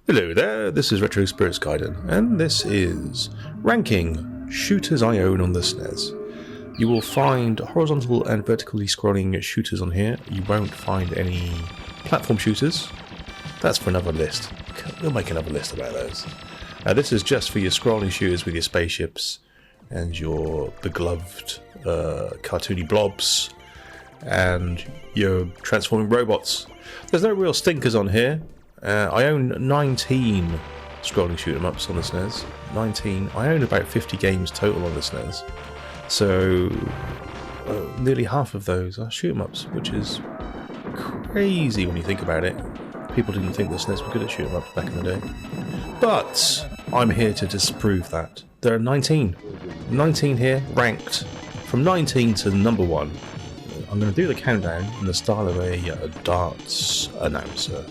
Hello there, this is Retro Spirits Gaiden, and this is ranking shooters I own on the Snes. You will find horizontal and vertically scrolling shooters on here. You won't find any platform shooters. That's for another list. We'll make another list about those. This is just for your scrolling shooters with your spaceships and your begloved cartoony blobs and your transforming robots. There's no real stinkers on here. I own 19 scrolling shoot-em-ups on the SNES. 19. I own about 50 games total on the SNES. So nearly half of those are shoot-em-ups, which is crazy when you think about it. People didn't think the SNES were good at shoot-em-ups back in the day. But I'm here to disprove that. There are 19. 19 here, ranked from 19 to number 1. I'm going to do the countdown in the style of a darts announcer.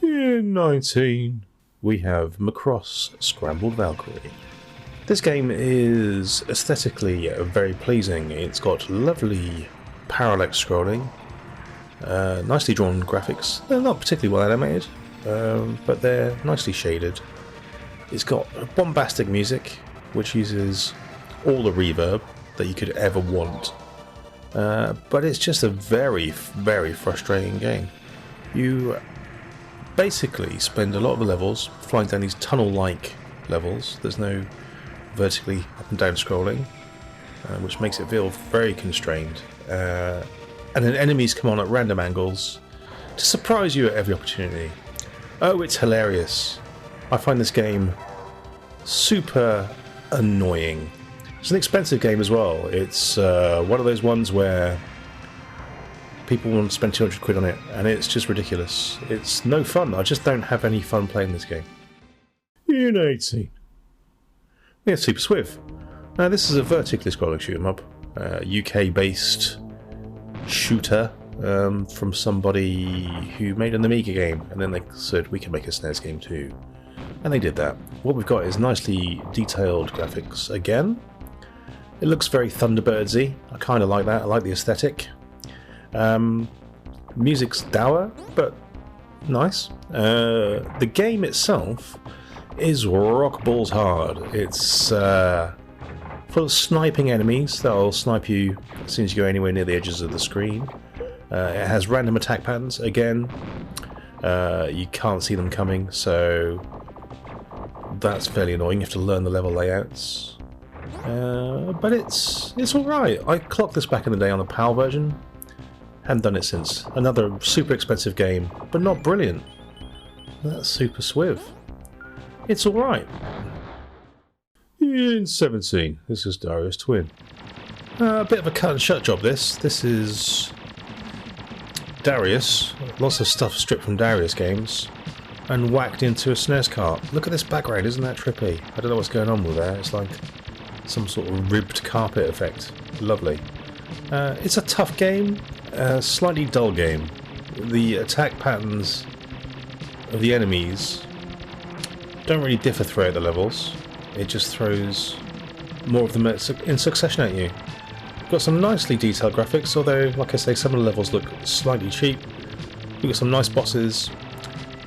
In 19, we have Macross Scrambled Valkyrie. This game is aesthetically very pleasing. It's got lovely parallax scrolling, nicely drawn graphics. They're not particularly well animated, but they're nicely shaded. It's got bombastic music, which uses all the reverb that you could ever want. But it's just a very, very frustrating game. You basically spend a lot of the levels flying down these tunnel-like levels. There's no vertically up and down scrolling, which makes it feel very constrained. And then enemies come on at random angles to surprise you at every opportunity. Oh, it's hilarious. I find this game super annoying. It's an expensive game as well. It's one of those ones where people want to spend 200 quid on it, and it's just ridiculous. It's no fun. I just don't have any fun playing this game. In 18, we have Super Swift. Now, this is a vertically scrolling shoot-em-up, UK-based shooter from somebody who made an Amiga game, and then they said we can make a SNES game too, and they did that. What we've got is nicely detailed graphics again. It looks very Thunderbirdsy. I kind of like that. I like the aesthetic. Music's dour, but nice. The game itself is rock balls hard. It's full of sniping enemies that'll snipe you as soon as you go anywhere near the edges of the screen. It has random attack patterns. Again, you can't see them coming, so that's fairly annoying. You have to learn the level layouts. But it's alright. I clocked this back in the day on the PAL version. Hadn't done it since. Another super expensive game, but not brilliant. That's Super Swift. It's alright. In 17, this is Darius Twin. A bit of a cut and shut job this. This is Darius. Lots of stuff stripped from Darius games and whacked into a SNES cart. Look at this background, isn't that trippy? I don't know what's going on with there. It's like some sort of ribbed carpet effect. Lovely. It's a tough game. Slightly dull game. The attack patterns of the enemies don't really differ throughout the levels. It just throws more of them in succession at you. Got some nicely detailed graphics, although, like I say, some of the levels look slightly cheap. You've got some nice bosses.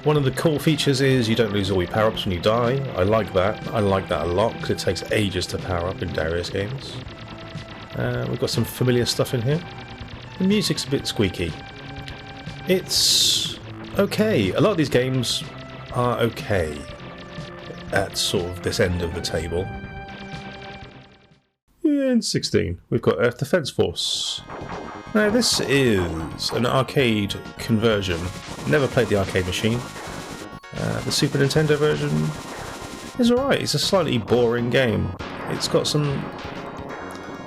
One of the cool features is you don't lose all your power-ups when you die. I like that. I like that a lot, because it takes ages to power up in Darius games. We've got some familiar stuff in here. The music's a bit squeaky. It's okay. A lot of these games are okay at sort of this end of the table. In 16, we've got Earth Defense Force. Now, this is an arcade conversion. Never played the arcade machine. The Super Nintendo version is alright. It's a slightly boring game. It's got some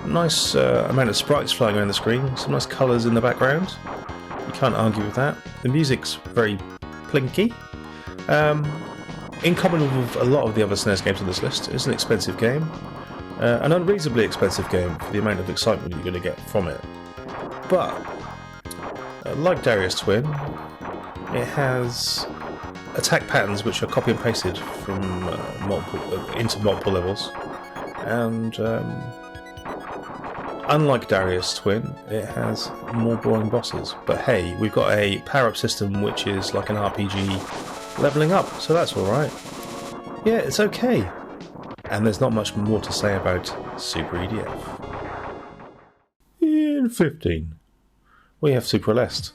nice amount of sprites flying around the screen, some nice colours in the background. You can't argue with that. The music's very plinky. In common with a lot of the other SNES games on this list, it's an expensive game. An unreasonably expensive game for the amount of excitement you're going to get from it. But, like Darius Twin, it has attack patterns which are copy and pasted from into multiple levels. And unlike Darius Twin, it has more boring bosses. But hey, we've got a power-up system which is like an RPG leveling up, so that's alright. Yeah, it's okay. And there's not much more to say about Super EDF. In 15, we have Super Celeste.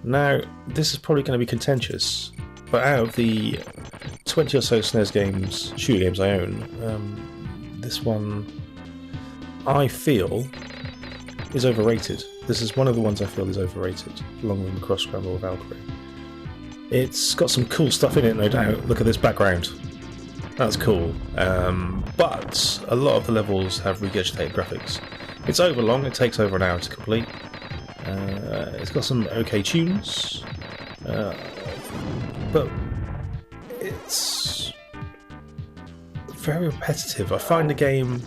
Now, this is probably going to be contentious, but out of the 20 or so Snes games, shooter games I own, this one I feel is overrated. This is one of the ones I feel is overrated, along with the cross scramble with Valkyrie. It's got some cool stuff in it, no doubt. Look at this background. That's cool. But a lot of the levels have regurgitated graphics. It's overlong, it takes over an hour to complete. It's got some okay tunes, but it's very repetitive. I find the game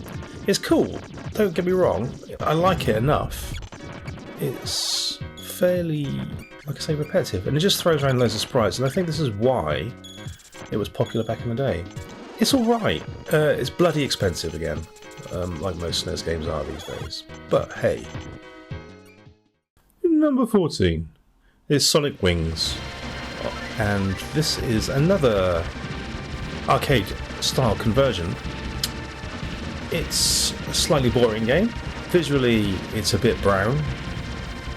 is cool, don't get me wrong, I like it enough. It's fairly, like I say, repetitive, and it just throws around loads of sprites, and I think this is why it was popular back in the day. It's alright, it's bloody expensive again, like most SNES games are these days, but hey. Number 14 is Sonic Wings, and this is another arcade style conversion. It's a slightly boring game. Visually it's a bit brown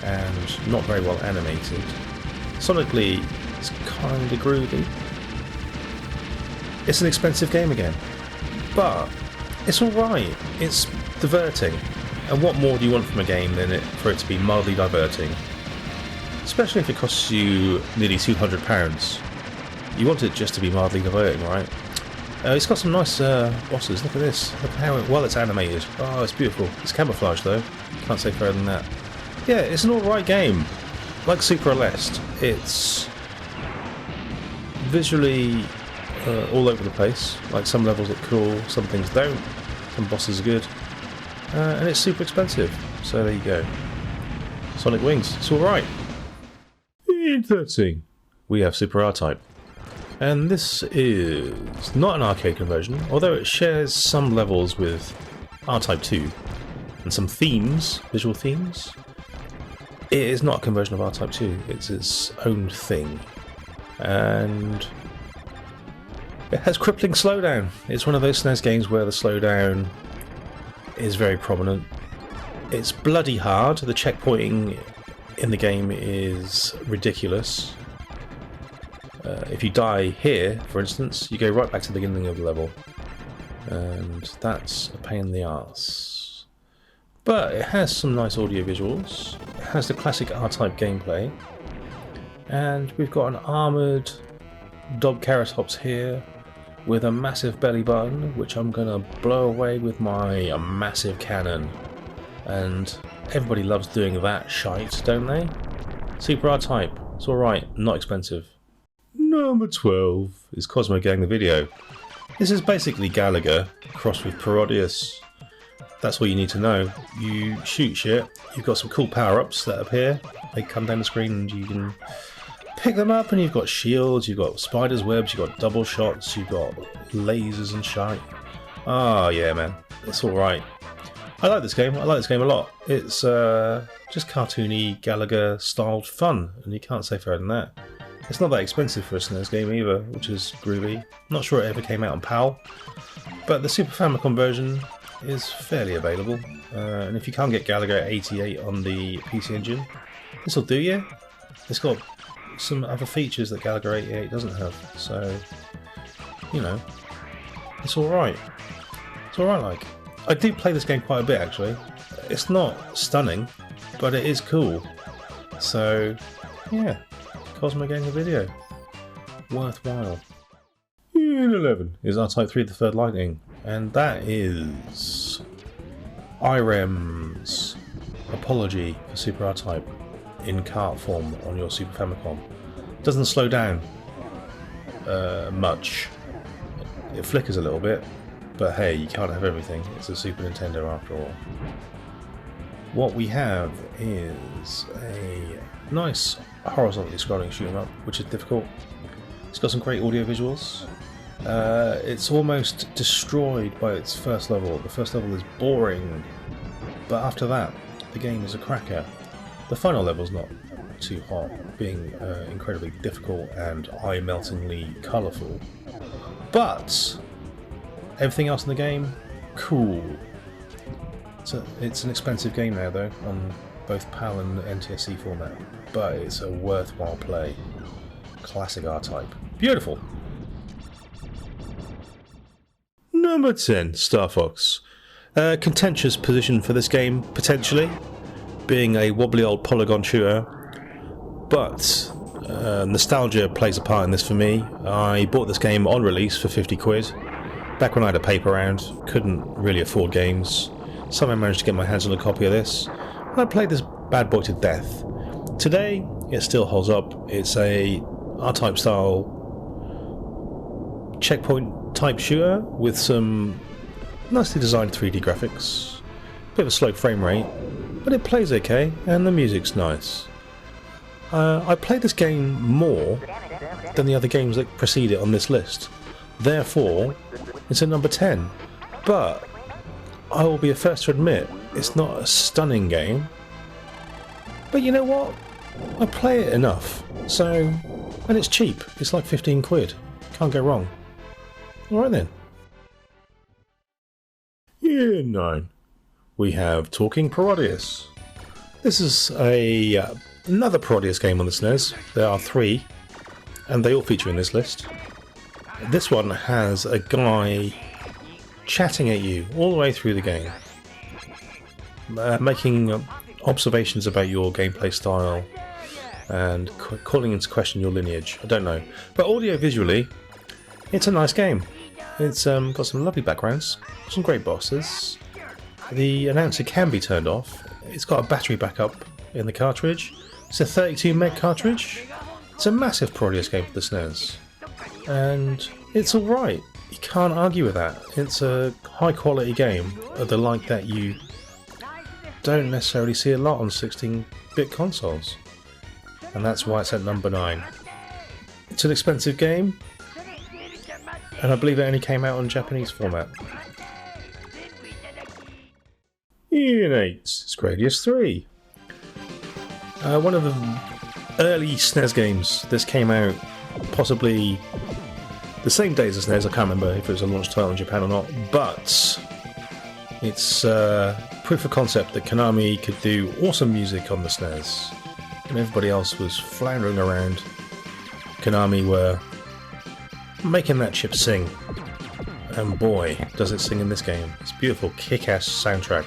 and not very well animated. Sonically it's kind of groovy. It's an expensive game again, but it's alright, it's diverting. And what more do you want from a game than for it to be mildly diverting? Especially if it costs you nearly £200. You want it just to be mildly diverting, right? It's got some nice bosses. Look at this. Look how well it's animated. Oh, it's beautiful. It's camouflage though. Can't say further than that. Yeah, it's an alright game. Like Super Celeste, it's visually all over the place. Like some levels look cool, some things don't. Some bosses are good. And it's super expensive, so there you go. Sonic Wings, it's alright. In 13, we have Super R-Type. And this is not an arcade conversion, although it shares some levels with R-Type 2 and some themes, visual themes. It is not a conversion of R-Type 2, it's its own thing. And it has crippling slowdown. It's one of those SNES games where the slowdown is very prominent. It's bloody hard. The checkpointing in the game is ridiculous. If you die here, for instance, you go right back to the beginning of the level, and that's a pain in the arse. But it has some nice audio visuals. It has the classic R-Type gameplay, and we've got an armoured Dobkeratops here with a massive belly button, which I'm gonna blow away with my massive cannon. And everybody loves doing that shite, don't they? Super R-Type, it's alright, not expensive. Number 12 is Cosmo Gang the video. This is basically Gallagher crossed with Prodius. That's all you need to know. You shoot shit, you've got some cool power-ups that appear. They come down the screen and you can pick them up, and you've got shields, you've got spider's webs, you've got double shots, you've got lasers and shite. Ah, yeah, man, it's alright. I like this game a lot. It's just cartoony, Gallagher-styled fun, and you can't say fairer than that. It's not that expensive for a SNES game either, which is groovy. Not sure it ever came out on PAL, but the Super Famicom version is fairly available, and if you can't get Gallagher 88 on the PC Engine, this will do you. It's got some other features that Gallagher 88 doesn't have, so, you know, it's alright. It's alright, like. I do play this game quite a bit, actually. It's not stunning, but it is cool. So, yeah, Cosmo Gang the video. Worthwhile. In 11 is R-Type 3 The Third Lightning, and that is IREM's apology for Super R-Type in cart form on your Super Famicom. It doesn't slow down much. It flickers a little bit, but hey, you can't have everything. It's a Super Nintendo after all. What we have is a nice horizontally scrolling shoot 'em up, which is difficult. It's got some great audio visuals. It's almost destroyed by its first level. The first level is boring, but after that, the game is a cracker. The final level's not too hot, being incredibly difficult and eye-meltingly colourful. But everything else in the game, cool. It's an expensive game now though, on both PAL and NTSC format, but it's a worthwhile play. Classic R-Type. Beautiful! Number 10, Star Fox. Contentious position for this game, potentially, being a wobbly old polygon shooter, but nostalgia plays a part in this for me. I bought this game on release for 50 quid, back when I had a paper round, couldn't really afford games. Somehow managed to get my hands on a copy of this, and I played this bad boy to death. Today, it still holds up. It's a R-Type style checkpoint type shooter with some nicely designed 3D graphics, bit of a slow frame rate, but it plays okay and the music's nice. I played this game more than the other games that precede it on this list, therefore it's at number 10, but I will be the first to admit it's not a stunning game, but you know what, I play it enough, and it's cheap, it's like 15 quid, can't go wrong. Alright then. Year 9. We have Talking Prodius. This is another Prodius game on the Snes. There are 3, and they all feature in this list. This one has a guy chatting at you all the way through the game, making observations about your gameplay style and calling into question your lineage. I don't know. But audio-visually, it's a nice game. It's got some lovely backgrounds, some great bosses. The announcer can be turned off. It's got a battery backup in the cartridge. It's a 32 meg cartridge. It's a massive Prodius game for the Snes. And it's alright. You can't argue with that. It's a high quality game of the like that you don't necessarily see a lot on 16-bit consoles. And that's why it's at number 9. It's an expensive game, and I believe it only came out on Japanese format. In 8, it's Gradius 3. One of the early SNES games. This came out possibly the same day as the SNES. I can't remember if it was a launch title in Japan or not, but it's proof of concept that Konami could do awesome music on the SNES, and everybody else was floundering around. Konami were making that chip sing, and boy does it sing in this game. It's beautiful, kick-ass soundtrack.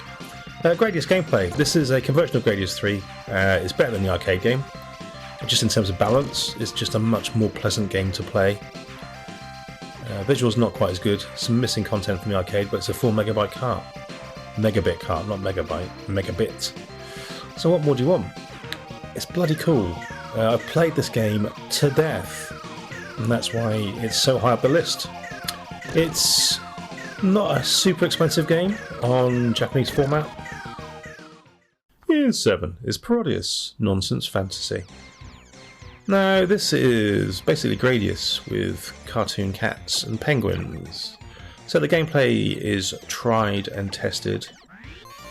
Gradius gameplay. This is a conversion of Gradius 3. It's better than the arcade game, just in terms of balance. It's just a much more pleasant game to play. Visuals not quite as good, some missing content from the arcade, but it's a 4 megabyte cart. Megabit cart, not megabyte, megabit. So what more do you want? It's bloody cool. I've played this game to death, and that's why it's so high up the list. It's not a super expensive game on Japanese format. In 7 is Prodius, Nonsense Fantasy. Now this is basically Gradius with cartoon cats and penguins. So the gameplay is tried and tested.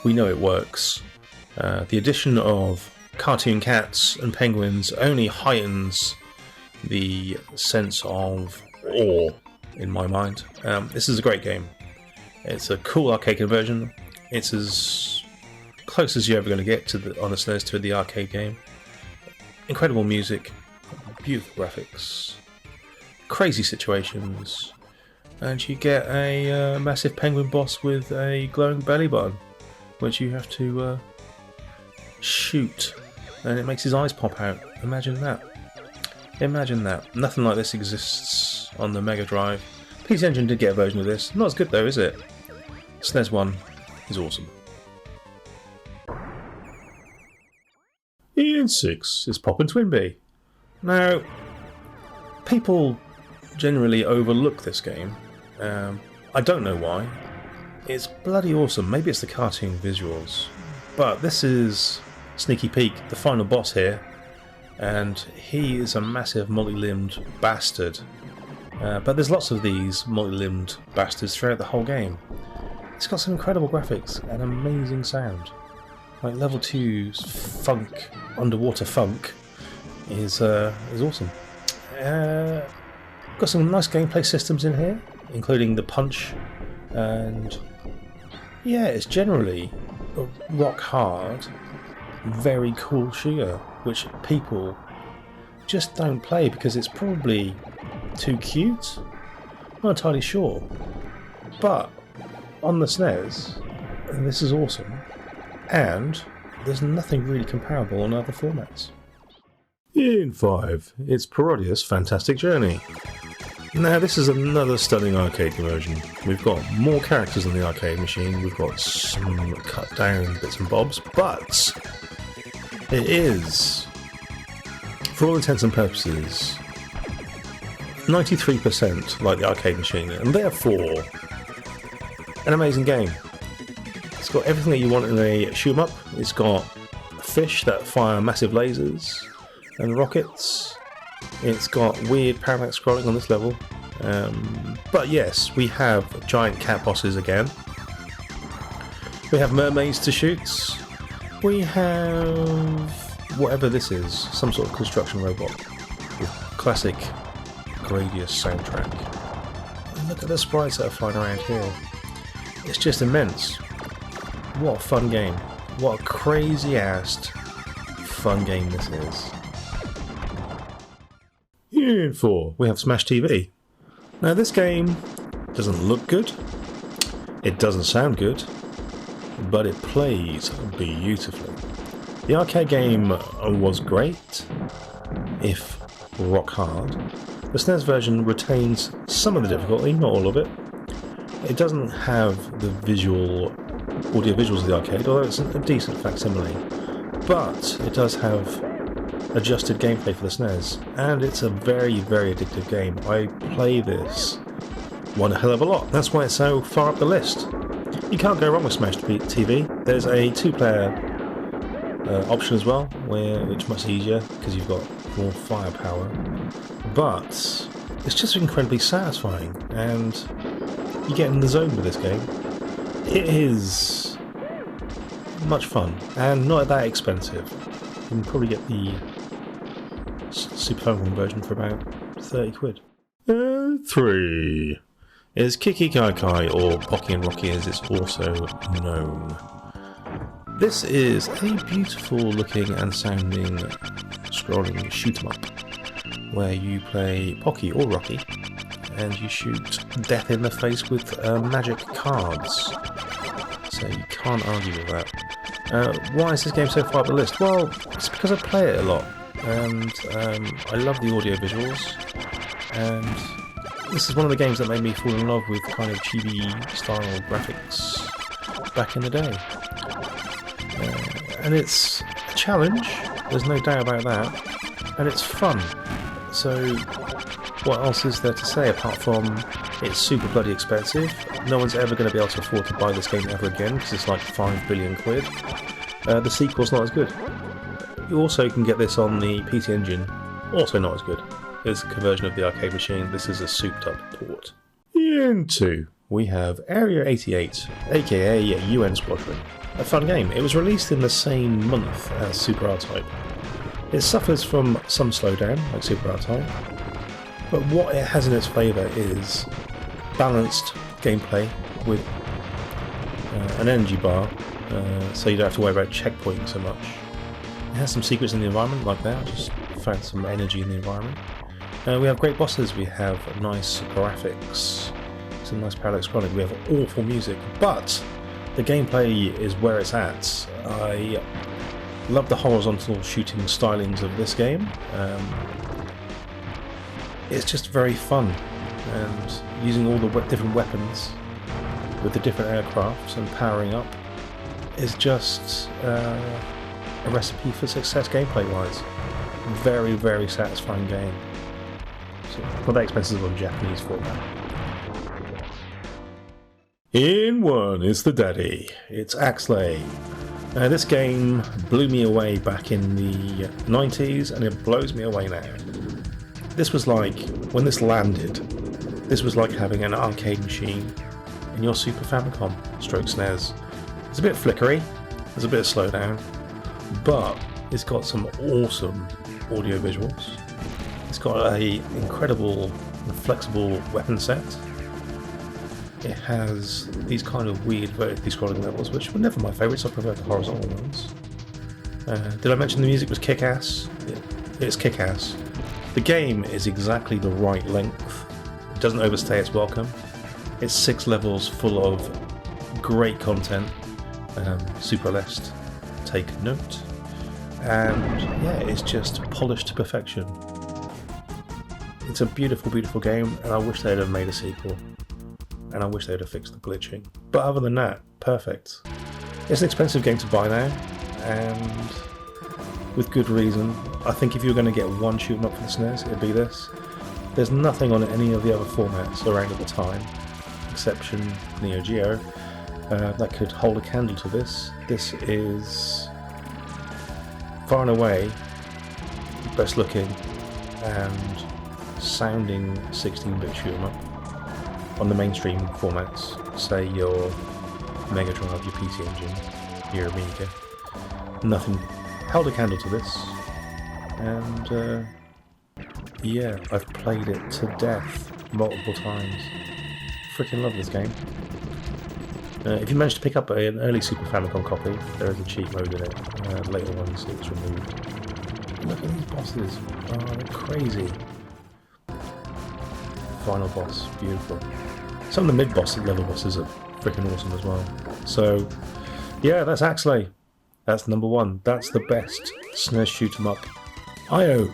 We know it works. The addition of cartoon cats and penguins only heightens the sense of awe in my mind. This is a great game. It's a cool arcade conversion. It's as close as you're ever going to get to on the SNES to the arcade game. Incredible music, beautiful graphics, crazy situations, and you get a massive penguin boss with a glowing belly button, which you have to shoot, and it makes his eyes pop out. Imagine that. Imagine that. Nothing like this exists on the Mega Drive. PC Engine did get a version of this. Not as good though, is it? SNES 1 is awesome. In 6 is Poppin' Twinbee. Now, people generally overlook this game. I don't know why. It's bloody awesome. Maybe it's the cartoon visuals. But this is Sneaky Pete, the final boss here. And he is a massive multi-limbed bastard. But there's lots of these multi-limbed bastards throughout the whole game. It's got some incredible graphics and amazing sound. Like level 2's funk, underwater funk, is awesome. Got some nice gameplay systems in here, including the punch, and yeah, it's generally a rock hard, very cool shooter, which people just don't play because it's probably too cute. Not entirely sure, but on the Snes, this is awesome, and there's nothing really comparable on other formats. In 5, it's Parodius' Fantastic Journey. Now this is another stunning arcade conversion. We've got more characters on the arcade machine, we've got some cut down bits and bobs, but it is, for all intents and purposes, 93% like the arcade machine, and therefore an amazing game. It's got everything that you want in a shmup. It's got fish that fire massive lasers and rockets. It's got weird parallax scrolling on this level. But yes, we have giant cat bosses again. We have mermaids to shoot. We have whatever this is, some sort of construction robot with classic Gradius soundtrack. And look at the sprites that are flying around here. It's just immense. What a fun game. What a crazy-assed fun game this is. In 4, we have Smash TV. Now this game doesn't look good, it doesn't sound good, but it plays beautifully. The arcade game was great, if rock hard. The SNES version retains some of the difficulty, not all of it. It doesn't have the audio visuals of the arcade, although it's a decent facsimile. But it does have adjusted gameplay for the SNES, and it's a very, very addictive game. I play this one hell of a lot. That's why it's so far up the list. You can't go wrong with Smash TV. There's a 2-player option as well, which is much easier because you've got more firepower. But it's just incredibly satisfying, and you get in the zone with this game. It is much fun and not that expensive. You can probably get the Super Famicom version for about 30 quid. 3 is Kikikai, or Pocky and Rocky as it's also known. This is a beautiful looking and sounding scrolling shoot 'em up, where you play Pocky or Rocky and you shoot death in the face with magic cards. So you can't argue with that. Why is this game so far up the list? Well, it's because I play it a lot, and I love the audio visuals, and this is one of the games that made me fall in love with kind of chibi style graphics back in the day. And it's a challenge, there's no doubt about that, and it's fun. So what else is there to say apart from it's super bloody expensive? No one's ever going to be able to afford to buy this game ever again because it's like 5 billion quid. The sequel's not as good. You also can get this on the PC Engine, also not as good. It's a conversion of the arcade machine. This is a souped up port. In 2, we have Area 88, aka UN Squadron. A fun game. It was released in the same month as Super R-Type. It suffers from some slowdown, like Super R-Type, but what it has in its favour is balanced gameplay with an energy bar, so you don't have to worry about checkpointing so much. It has some secrets in the environment like that, just found some energy in the environment. We have great bosses, we have nice graphics, some nice parallax scrolling, we have awful music, but the gameplay is where it's at. I love the horizontal shooting stylings of this game. It's just very fun, and using all the different weapons with the different aircrafts and powering up is just a recipe for success gameplay wise. Very, very satisfying game. So, not that expensive on Japanese format. In 1 is the daddy. It's Axley. This game blew me away back in the 90s, and it blows me away now. This was like, when this landed, this was like having an arcade machine in your Super Famicom stroke SNES. It's a bit flickery, there's a bit of slowdown, but it's got some awesome audio visuals. It's got a incredible and flexible weapon set. It has these kind of weird vertically scrolling levels, which were never my favourites. I prefer the horizontal ones. Did I mention the music was KickAss? It's KickAss. The game is exactly the right length. It doesn't overstay its welcome. It's 6 levels full of great content. Super list, take note. And yeah, it's just polished to perfection. It's a beautiful, beautiful game, and I wish they'd have made a sequel. And I wish they'd have fixed the glitching. But other than that, perfect. It's an expensive game to buy now, and with good reason. I think if you're going to get one shoot 'em up for the Snes, it'd be this. There's nothing on any of the other formats around at the time, exception Neo Geo, that could hold a candle to this. This is far and away best looking and sounding 16-bit shoot 'em up on the mainstream formats, say your Mega Drive, your PC Engine, your Amiga. Nothing held a candle to this, and yeah, I've played it to death multiple times. Freaking love this game. If you manage to pick up an early Super Famicom copy, there is a cheat mode in it. Later ones it's removed. Look at these bosses. Oh, they're crazy. Final boss, beautiful. Some of the mid-boss level bosses are freaking awesome as well. So, yeah, that's Axley. That's number 1. That's the best SNES shoot 'em up IO.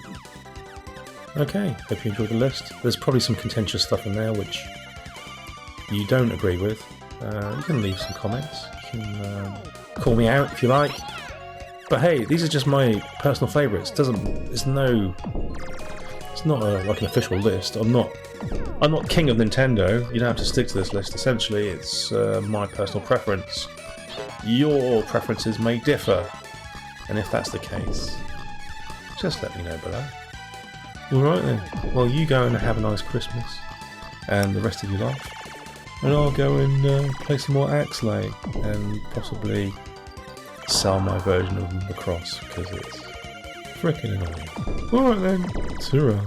Okay, hope you enjoyed the list. There's probably some contentious stuff in there which you don't agree with. You can leave some comments. You can call me out if you like. But hey, these are just my personal favourites. It's not like an official list. I'm not king of Nintendo. You don't have to stick to this list. Essentially, it's my personal preference. Your preferences may differ, and if that's the case, just let me know below. Alright then, well you go and have a nice Christmas and the rest of your life, and I'll go and play some more Axley and possibly sell my version of Macross because it's freaking annoying. Alright then, ta-ra.